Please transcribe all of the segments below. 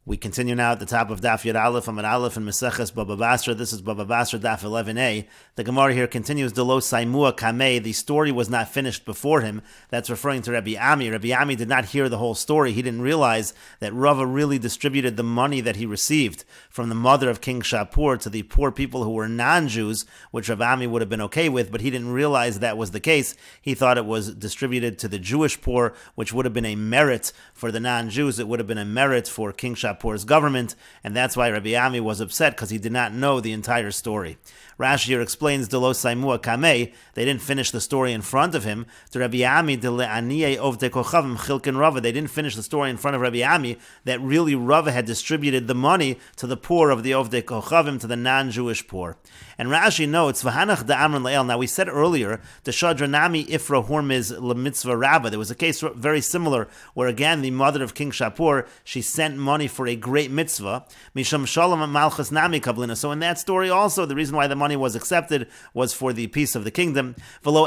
We continue now at the top of Daf Yud Aleph Amud Aleph and Meseches Bava Basra. This is Bava Basra Daf 11a. The Gemara here continues, Delo Saimua Kamei. The story was not finished before him. That's referring to Rabbi Ami. Rabbi Ami did not hear the whole story. He didn't realize that Rava really distributed the money that he received from the mother of King Shapur to the poor people who were non-Jews, which Rabbi Ami would have been okay with, but he didn't realize that was the case. He thought it was distributed to the Jewish poor, which would have been a merit for the non-Jews. It would have been a merit for King Shapur's government, and that's why Rabbi Ami was upset, because he did not know the entire story. Rashi here explains, Delo Saimua Kamei, they didn't finish the story in front of him. To Rabbi Ami, Dele Aniye Ovde Kochavim Chilkin Rava, they didn't finish the story in front of Rabbi Ami, that really Rava had distributed the money to the poor of the Ovde Kochavim, to the non-Jewish poor. And Rashi notes, V'hanach da'amran le'el. Now we said earlier, the Shadranami Ifra Hormiz Lemitzvah Rabbah. There was a case very similar, where again the mother of King Shapur, she sent money for a great mitzvah. Misham Shalom Malchus Nami Kablina. So in that story also, the reason why the money was accepted was for the peace of the kingdom. Now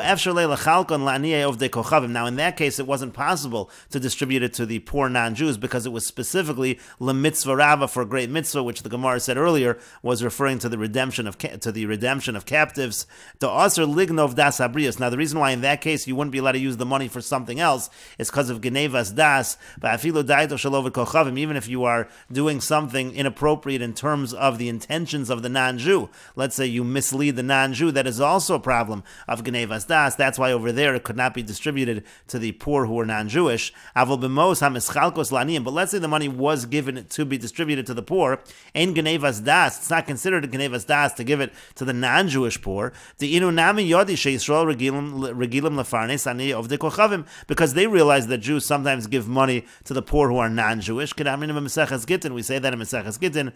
in that case, it wasn't possible to distribute it to the poor non-Jews, because it was specifically Lemitzvah Rabbah, for a great mitzvah, which the Gemara said earlier was referring to the redemption of captives. The Asr Lignov Das Abrius. Now the reason why in that case you wouldn't be allowed to use the money for something else is because of Genevas Das. Even if you are doing something inappropriate in terms of the intentions of the non-Jew, let's say you mislead the non-Jew, that is also a problem of Genevas Das. That's why over there it could not be distributed to the poor who were non-Jewish. But let's say the money was given to be distributed to the poor. In Genevas Das, it's not considered a Genevas Das to give it to the non-Jewish poor, because they realize that Jews sometimes give money to the poor who are non-Jewish. We say that in Meseches Gittin,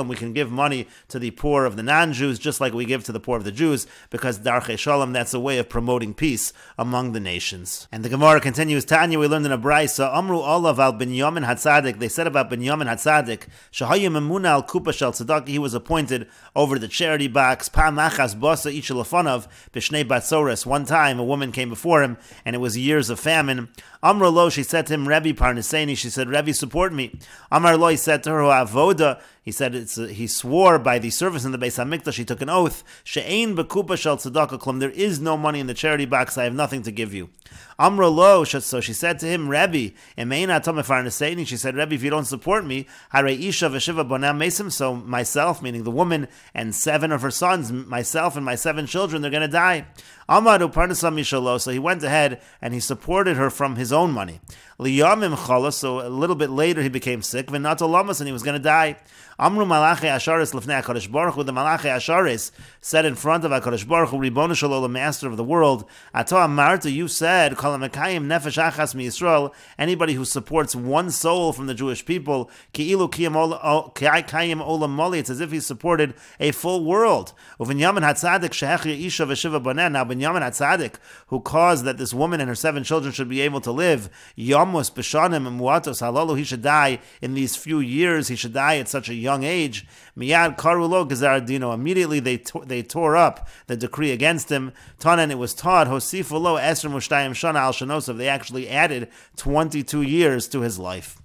we can give money to the poor of the non-Jews just like we give to the poor of the Jews, because Darchei Shalom, that's a way of promoting peace among the nations. And the Gemara continues, Tanya, we learned in a Braisa, Amru Olav al Binyamin Hatzadik, they said about Binyamin Hatzadik, he was appointed over the charity box. One time a woman came before him, and it was years of famine. Amar lo, she said to him, Rebbe Parneseni, she said, Rebbe, support me. Amar lo, he said to her, Avoda, he said, he swore by the service in the Beis HaMikdash, he took an oath, She'ein bekupa shel tzedakah klum, there is no money in the charity box, I have nothing to give you. Amra lo, so she said to him, Rebbe, she said, Rebbe, if you don't support me, Hare Isha v'shiva bonam mesim, so myself, meaning the woman, and 7 of her sons, myself and my 7 children, they're going to die. Amadu parnasam mishalo, so he went ahead and he supported her from his own money. Liyamim chalas, so a little bit later he became sick, v'nato lamas, and he was going to die. Amru malachi asharis lefnei HaKadosh Baruch Hu, the malachi asharis said in front of HaKadosh Baruch Hu, Ribono Shel Olam, master of the world, Ato amarta, you said, Kol haMekayim nefesh achas miYisrael, anybody who supports one soul from the Jewish people, Ki'ilu kayim olam moli, it's as if he supported a full world. Uvinyamin hatzadik shehech Isha v'shiva bonen, now Binyamin hatzadik, who caused that this woman and her 7 children should be able to live, Yamos b'shanim and muatos halalu, he should die in these few years, he should die at such a young age. Miyad karulo gezar dino, immediately they tore up the decree against him. Tanan, it was taught, Hosifu lo esr mushtayim shana al shanosav, they actually added 22 years to his life.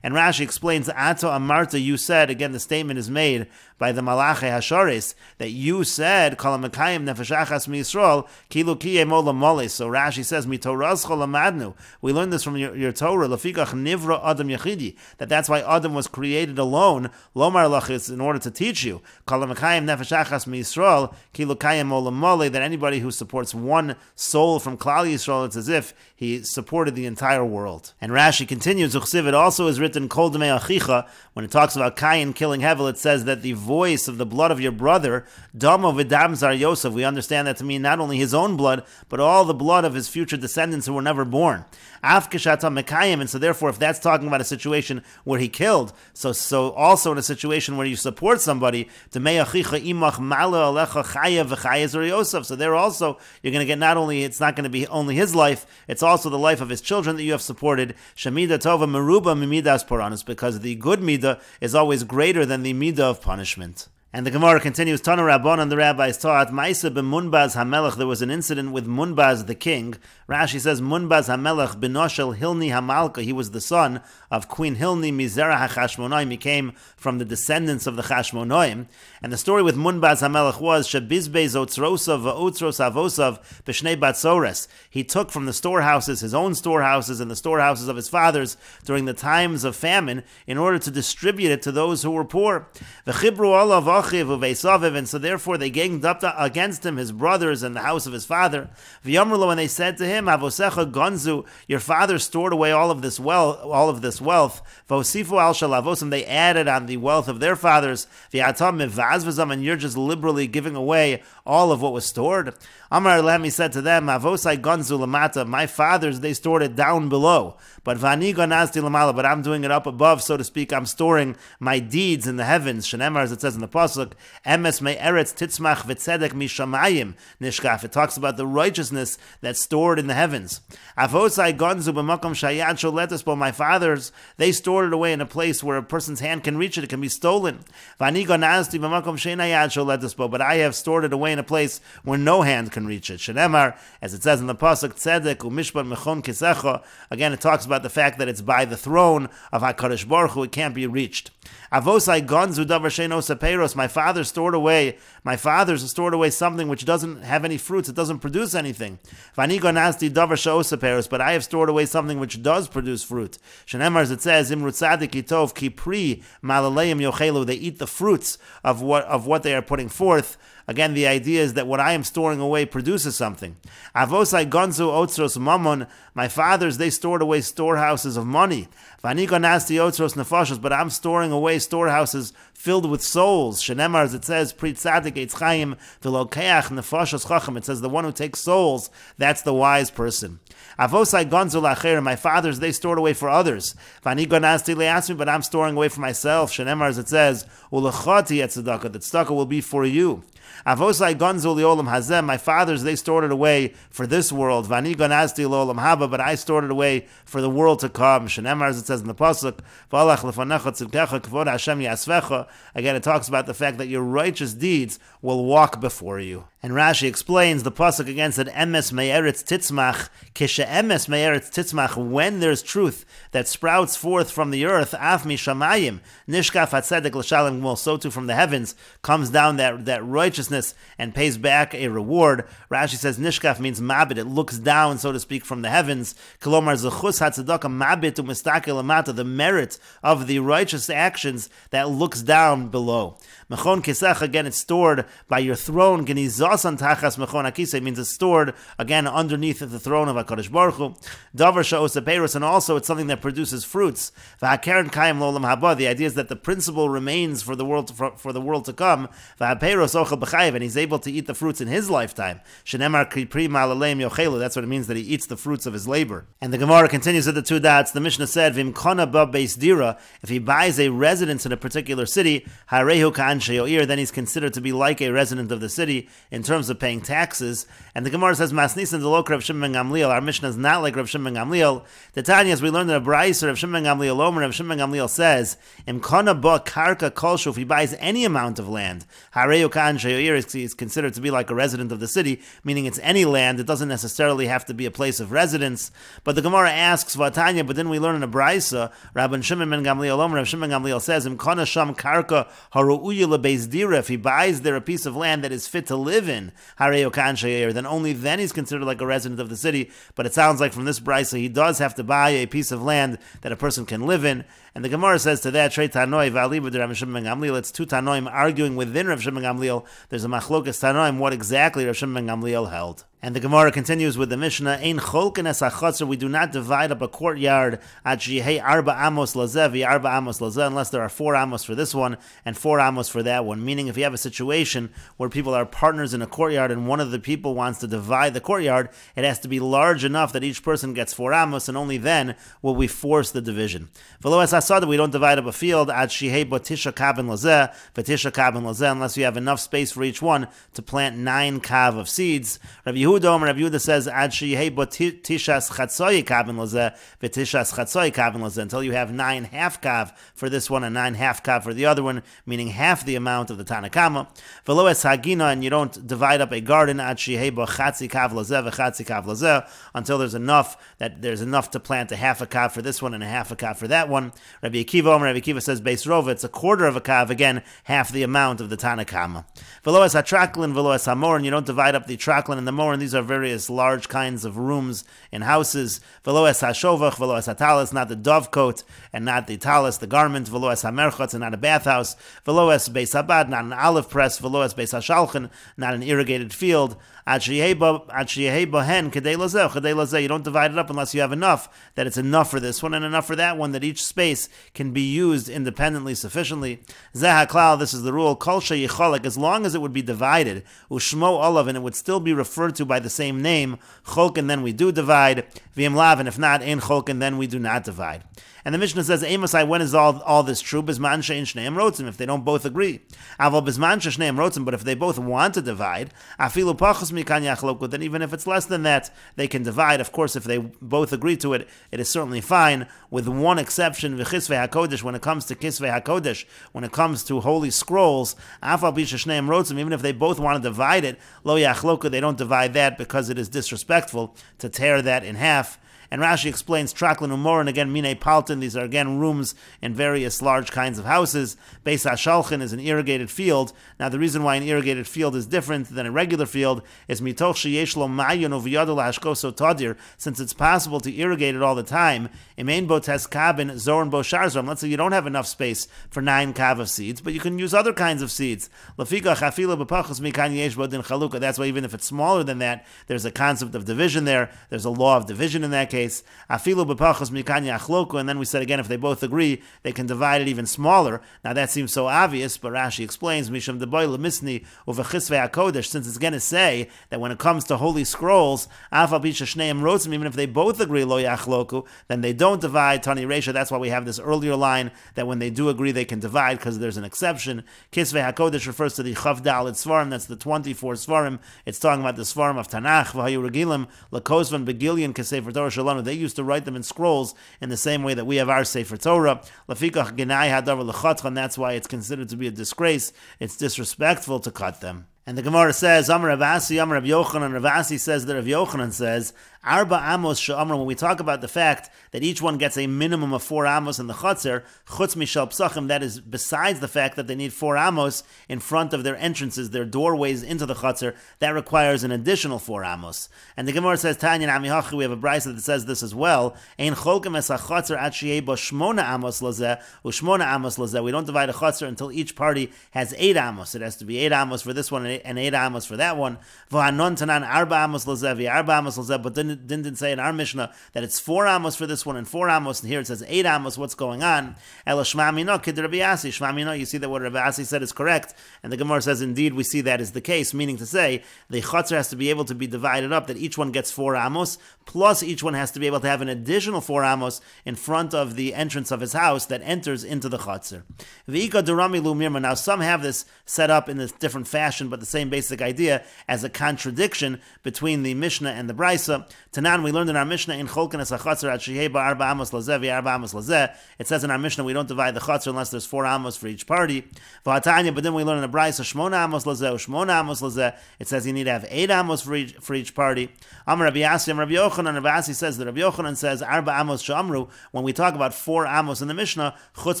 And Rashi explains, Ato Amarta, you said, again the statement is made by the Malachi Hasharis, that you said, Kol haMekayim nefesh achas miYisrael, Kilu kiyem olam moli. So Rashi says, Mitorazcho lamadnu, we learned this from your Torah, Lefikach nivra Adam yachidi, that's why Adam was created alone, Lomar lach, is in order to teach you, Kol haMekayim nefesh achas miYisrael, Kilu kiyem olam moli, that anybody who supports one soul from Klal Yisrael, it's as if he supported the entire world. And Rashi continues, Uchsiv, it also is written, Kol demei achicha, when it talks about Cain killing Hevel, it says that the voice of the blood of your brother, Damo v'dam zar Yosef, we understand that to mean not only his own blood, but all the blood of his future descendants who were never born. Af kishata mekayim, and so therefore, if that's talking about a situation where he killed, so also in a situation where you support somebody, demei achicha imach mala alecha chaya v'chaya zar Yosef, so there also, you're going to get not only, it's not going to be only his life, it's also the life of his children that you have supported. Shemida tova meruba mimidas poranus, because the good midah is always greater than the midah of punishment. And the Gemara continues, Tana Rabbanan, the rabbis taught, Maisa b'Munbaz HaMelech, there was an incident with Munbaz the king. Rashi says, Munbaz HaMelech b'noshel Hilni HaMalka, he was the son of Queen Hilni Mizera HaChashmonaim, he came from the descendants of the Chashmonaim. And the story with Munbaz HaMelech was, Shebizbez Otzrosav v'Otzros Avosav b'Shnei Batzores, he took from the storehouses, his own storehouses and the storehouses of his fathers during the times of famine, in order to distribute it to those who were poor. V'chibru olav and so therefore they ganged up against him, his brothers, and the house of his father. V'yamrlo, and they said to him, Avosecha gonzu, your father stored away all of this wealth. V'osifu al shalavosam, they added on the wealth of their fathers. V'yatam mivazvazam, and you're just liberally giving away all of what was stored. Amar Lehem, he said to them, Avosai gonzu lamata, my fathers, they stored it down below. But vani gonazti lamala, but I'm doing it up above, so to speak. I'm storing my deeds in the heavens. Shenemar, as it says in the pasuk, emes me'eretz titzmach v'tzedek mishamayim nishkaf. It talks about the righteousness that's stored in the heavens. Avosai gonzu b'makom shayad sholetaspo, my fathers, they stored it away in a place where a person's hand can reach it. It can be stolen. Vani gonazti b'makom sheinayad sholetaspo, but I have stored it away in a place where no hand can reach it. Shenemar, as it says in the pasuk, tzedek u'mishpat mechon kisecha. Again, it talks about the fact that it's by the throne of HaKadosh Baruch Hu, it can't be reached. Avosai gonzu davar sheino sapeiros, my fathers stored away something which doesn't have any fruits, it doesn't produce anything. Vani gonazti davar she'o sapeiros, but I have stored away something which does produce fruit. Shenemar, as it says, imru tzadik itov ki pri malaleim yochelu, they eat the fruits of what they are putting forth. Again, the idea is that what I am storing away produces something. Avosai gonzu otzros mamon, my fathers, they stored away storehouses of money. Vani gonazti otzros nefashos, but I'm storing away storehouses filled with souls. Shenemar, as it says, pri tzadik eitz chaim v'lokeach nefashos chacham, it says the one who takes souls, that's the wise person. Avosai gonzu lacher, my fathers, they stored away for others. Vani gonazti le'asmi, but I'm storing away for myself. Shenemar, as it says, ulechati et tzedakah, the tzedakah will be for you. Avosai gonzu liolam hazem, my fathers, they stored it away for this world. Vani gonazti liolam haba, but I stored it away for the world to come. Shenemar, as it says in the pasuk, v'alach lefanecha tzidkecha kavod Hashem yasvecha. Again, it talks about the fact that your righteous deeds will walk before you. And Rashi explains the pasuk again said, emes me'eretz titzmach, kishe emes me'eretz titzmach, when there's truth that sprouts forth from the earth, af mishamayim, nishkaf hatzedek l'shalom, well, so too from the heavens comes down that righteousness and pays back a reward. Rashi says nishkaf means mabit, it looks down, so to speak, from the heavens. Kolomar zechus hatzedakah mabit u'mistakel amata, the merit of the righteous actions that looks down below. Mechon kisech, again, it's stored by your throne. Genizasan tachas mechon akise, means it's stored again underneath the throne of HaKadosh Baruch Hu. Davar sha'os apeiros, and also it's something that produces fruits. V'hakeren kayim lo'olam haba, the idea is that the principle remains for the world to come. V'hapeiros ochel b'chayev, and he's able to eat the fruits in his lifetime. Shenemar kipri ma'alaleim yochelu, that's what it means, that he eats the fruits of his labor. And the Gemara continues at the two dots. The Mishnah said, V'im kona ba beis dira, if he buys a residence in a particular city, harehu ka'an she'oir, then he's considered to be like a resident of the city in terms of paying taxes. And the Gemara says, Masnisan delok Rav Shimon ben Gamliel, our Mishnah is not like Rav Shimon ben Gamliel. The Tanya, as we learned in a Brayser, Rav Shimon ben Gamliel Omer, Rav Shimon ben Gamliel says, Im kona ba karka kolshu, if he buys any amount of land, harehu ka'an she'oir, is considered to be like a resident of the city, meaning it's any land, it doesn't necessarily have to be a place of residence. But the Gemara asks, Vatanya, but then we learn in a Brayser, Rabban Shimon ben Gamliel Omer, Rav Shimon ben Gamliel says, Im kona sham karka haru'uya lebeis dira, if he buys there a piece of land that is fit to live in, harehu ka'an she'oir, then only then he's considered like a resident of the city. But it sounds like from this Brayser he does have to buy a piece of land that a person can live in. And the Gemara says to that, Trei Tanoi v'alibu de Rav Shimon ben Gamliel, it's two Tanoim arguing within Rav Shimon ben Gamliel. There's a machlokas Tanoim what exactly Rav Shimon ben Gamliel held. And the Gemara continues with the Mishnah, Ein cholken es hachatzer, we do not divide up a courtyard at jihei arba amos lazeh arba amos lazeh, unless there are 4 amos for this one and 4 amos for that one. Meaning, if you have a situation where people are partners in a courtyard and one of the people wants to divide the courtyard, it has to be large enough that each person gets 4 amos, and only then will we force the division. V'lo es hasada, we don't divide up a field at shihei botisha kabin lazeh v'tisha kabin lazeh, unless you have enough space for each one to plant 9 kav of seeds. Rabbi Yehuda Rabbi Yehuda says, Ad sheyeh bo tishas chatzoi kavin lozeh, v'tishas chatzoi kavin lozeh, until you have 9 half kav for this one and 9 half kav for the other one, meaning half the amount of the Tanakama. V'lo es hagina, and you don't divide up a garden, Ad sheyeh bo chatzi kav lozeh, v'chatzi kav lozeh, until there's enough to plant a half a kav for this one and a half a kav for that one. Rabbi Akiva says, Beis Rova, it's a quarter of a kav, again, half the amount of the Tanakama. V'lo es hatraklin, v'lo es hamor, and you don't divide up the traklin and the mor, and these are various large kinds of rooms in houses. V'lo es hashovach, v'lo es hatalis, not the dovecote, and not the talis, the garment. V'lo es hamerchotz, and not a bathhouse. V'lo es beis habad, not an olive press. V'lo es beis hashalchen, not an irrigated field. Ad sheyeh bo hen kedei lozeh. You don't divide it up unless you have enough, that it's enough for this one and enough for that one, that each space can be used independently sufficiently. Zeh haklal, this is the rule. Kol sheyicholek, as long as it would be divided, ushmo olav, and it would still be referred to by the same name, cholken, then we do divide. V'im lav, and if not, ein cholken, then we do not divide. And the Mishnah says, Amosai, when is all this true? Bisman she'en shneim rotzim, if they don't both agree. Aval bisman she'shneim rotzim, but if they both want to divide, afilu pachos mikan yachloku, then even if it's less than that, they can divide. Of course, if they both agree to it, it is certainly fine, with one exception, v'chisvei HaKodesh, when it comes to kisvei HaKodesh, when it comes to holy scrolls, afal bisha shneim rotzim, even if they both want to divide it, lo yachloku, they don't divide that because it is disrespectful to tear that in half. And Rashi explains traklin umor, and again mine paltin. These are again rooms in various large kinds of houses. Beis hashalchen is an irrigated field. Now the reason why an irrigated field is different than a regular field is mitoch sheyesh lo mayon uviyadu lahashkoso tadir, since it's possible to irrigate it all the time. Imein bo tes kabin zorin bo sharzram. Let's say you don't have enough space for 9 kav of seeds, but you can use other kinds of seeds. Lafika chafila b'pachos mikan yesh bo din chaluka. That's why even if it's smaller than that, there's a concept of division there. There's a law of division in that case. Afilu b'pachos mikan yachloku, and then we said again, if they both agree, they can divide it even smaller. Now that seems so obvious, but Rashi explains, Misham deboy lemisni uvechisvei hakodesh, since it's going to say that when it comes to holy scrolls, afal bisha shneim rotzim, even if they both agree lo yachloku, then they don't divide. Tani Reisha, that's why we have this earlier line that when they do agree, they can divide, because there's an exception. Kisvei hakodesh refers to the chav dalet svarim, that's the 24 svarim. It's talking about the svarim of Tanakh, v'hayu regilim lakosvan begillion kesefer Torah shalom. They used to write them in scrolls in the same way that we have our Sefer Torah. Lafikach genai hadavar lechatchan. That's why it's considered to be a disgrace. It's disrespectful to cut them. And the Gemara says, Amar Rav Asi, Amar Rav Yochanan. Rav Asi says that Rav Yochanan says, Arba amos she'amra, when we talk about the fact that each one gets a minimum of 4 amos in the chutzner, chutz mishal psachim, that is besides the fact that they need 4 amos in front of their entrances, their doorways into the chutzner, that requires an additional 4 amos. And the Gemara says, Tanya Amihachi, we have a brayso that says this as well, Ein cholkem es ha-chutzner at sheyeh bo shmona amos lazeh, u'shmona amos lazeh. We don't divide a chutzner until each party has 8 amos. It has to be 8 amos for this one and 8 amos for that one. V'hanon tanan arba amos lazeh, v'arba amos lazeh, but then didn't say in our Mishnah that it's 4 amos for this one and 4 amos, and here it says 8 amos. What's going on? Ela shma mino kid Rabbi Asi. Shma mino, you see that what Rabbi Asi said is correct, and the Gemara says indeed we see that is the case, meaning to say the chutzner has to be able to be divided up, that each one gets 4 amos, plus each one has to be able to have an additional 4 amos in front of the entrance of his house that enters into the chutzner. V'ika durami lumirma. Now some have this set up in a different fashion, but the same basic idea as a contradiction between the Mishnah and the Brisa. Tanan, we learned in our Mishnah in Cholken es ha-chatzar at sheyeh ba arba amos lazeh v'arba amos lazeh. It says in our Mishnah we don't divide the chatzar unless there's 4 amos for each party. V'hatanya, but then we learn in the Brisa shmona amos lazeh u'shmona amos lazeh. It says you need to have 8 amos for each party. Amar Rabbi Asi, Amar Rabbi Yochanan. Rabbi Asi says that Rabbi Yochanan says arba amos she'amru, when we talk about 4 amos in the Mishnah, chutz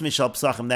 mishal psachim,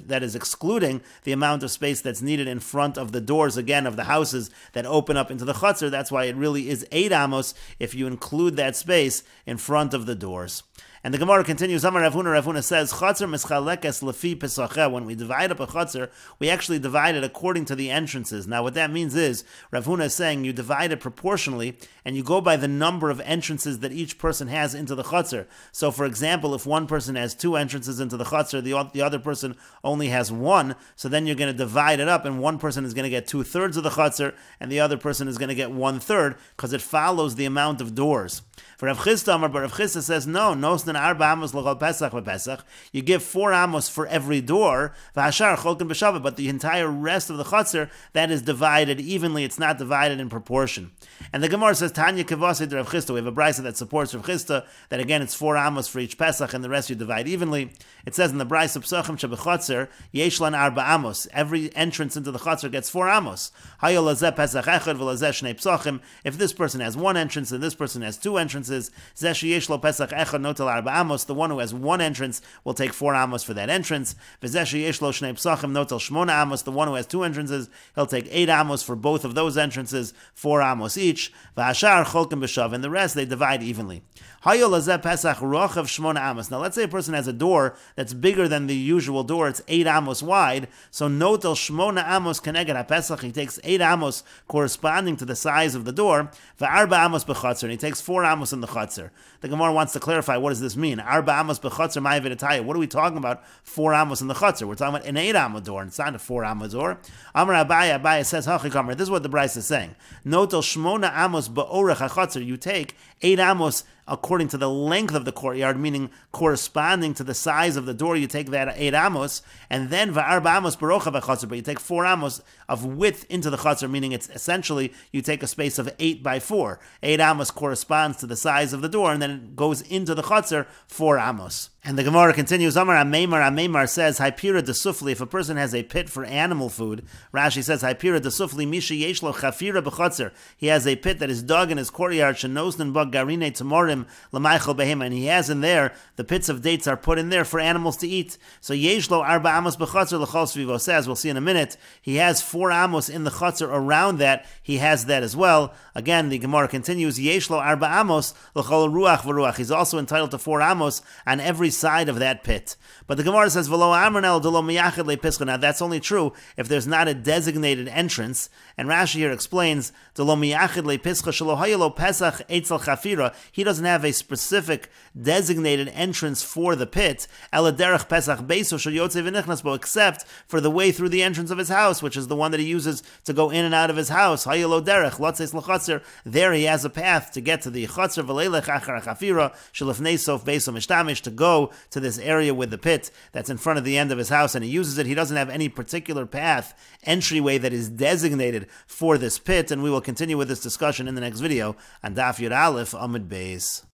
that is excluding the amount of space that's needed in front of the doors again of the houses that open up into the chutzner. That's why it really is 8 amos if you include that space in front of the doors. And the Gemara continues, Amar Rav Huna says, Chatzar mischalekes lefi pesacheh. When we divide up a chatzar, we actually divide it according to the entrances. Now what that means is, Rav Huna is saying you divide it proportionally, and you go by the number of entrances that each person has into the chatzar. So for example, if one person has 2 entrances into the chatzar, the other person only has 1, so then you're going to divide it up, and one person is going to get 2/3 of the chatzar, and the other person is going to get 1/3, because it follows the amount of doors. For Rav Chisda, but Rav Chisda says, no, nosnin arba amos l'chol pesach v'pesach. You give 4 amos for every door. V'hashar cholkin b'shavah. But the entire rest of the chutzner, that is divided evenly. It's not divided in proportion. And the Gemara says, Tanya kivasei Rav Chisda. We have a brisa that supports Rav Chisda, that again it's 4 amos for each pesach, and the rest you divide evenly. It says in the brisa psachim shebechutzer yeshlan arba amos. Every entrance into the chutzner gets 4 amos. Hayol lazeh pesach echad v'lazeh shnei psachim. If this person has 1 entrance and this person has 2 entrances, zeh sheyeshlo pesach echad notel arba amos. The one who has 1 entrance will take 4 amos for that entrance. V'zeh sheyeshlo shnei psachim notel shmona amos. The one who has 2 entrances, he'll take 8 amos for both of those entrances, 4 amos each. V'hashar cholkim b'shav, and the rest they divide evenly. Hayol lazeh pesach rochav shmona amos. Now let's say a person has a door that's bigger than the usual door. It's 8 amos wide. So notel shmona amos keneged ha-pesach. He takes 8 amos corresponding to the size of the door. V'arba amos b'chutzner, and he takes 4 amos in the chutzner. The Gemara wants to clarify, what does this mean? Arba amos b'chutzner ma'avidataya. What are we talking about? 4 amos in the chutzner. We're talking about an 8 amos door, and it's not a 4 amos door. Amar Abaya says, Hachikamer. This is what the Bryce is saying. Notel shmona amos ba'orech ha-chutzner. You take 8 amos according to the length of the courtyard, meaning corresponding to the size of the door, you take that 8 amos, and then va'arba amos barocha v'chutzner, but you take 4 amos of width into the chutzner, meaning it's essentially you take a space of 8 by 4. 8 amos corresponds to the size of the door, and then it goes into the chutzner 4 amos. And the Gemara continues, Amar Ameimar says, Haipira de Sufli, if a person has a pit for animal food, Rashi says, Haipira de Sufli, Misha Yeshlo Chafira B'chotzer, he has a pit that is dug in his courtyard, Shenosnin Bug Garine Tamorim L'Maichel Behema, and he has in there, the pits of dates are put in there for animals to eat. So Yeshlo Arba Amos B'chotzer L'chol Svivo says, we'll see in a minute, he has 4 amos in the chotzer around that, he has that as well. Again, the Gemara continues, Yeshlo Arba Amos L'chol Ruach V'Ruach, he's also entitled to 4 amos on every side of that pit. But the Gemara says, V'lo amranel delo miyachid le'pischa. Now that's only true if there's not a designated entrance. And Rashi here explains, Delo miyachid le'pischa shelo hayelo pesach eitzel chafira. He doesn't have a specific designated entrance for the pit, ela derech pesach beiso shel yotzei v'nichnas bo, except for the way through the entrance of his house, which is the one that he uses to go in and out of his house. Hayelo derech lotzeis l'chotzer. There he has a path to get to the chotzer v'leilech achar chafira shelifnei sof beiso mishtamish, to go to this area with the pit that's in front of the end of his house, and he uses it. He doesn't have any particular path, entryway that is designated for this pit, and we will continue with this discussion in the next video on Daf Yud Aleph Amud Beis.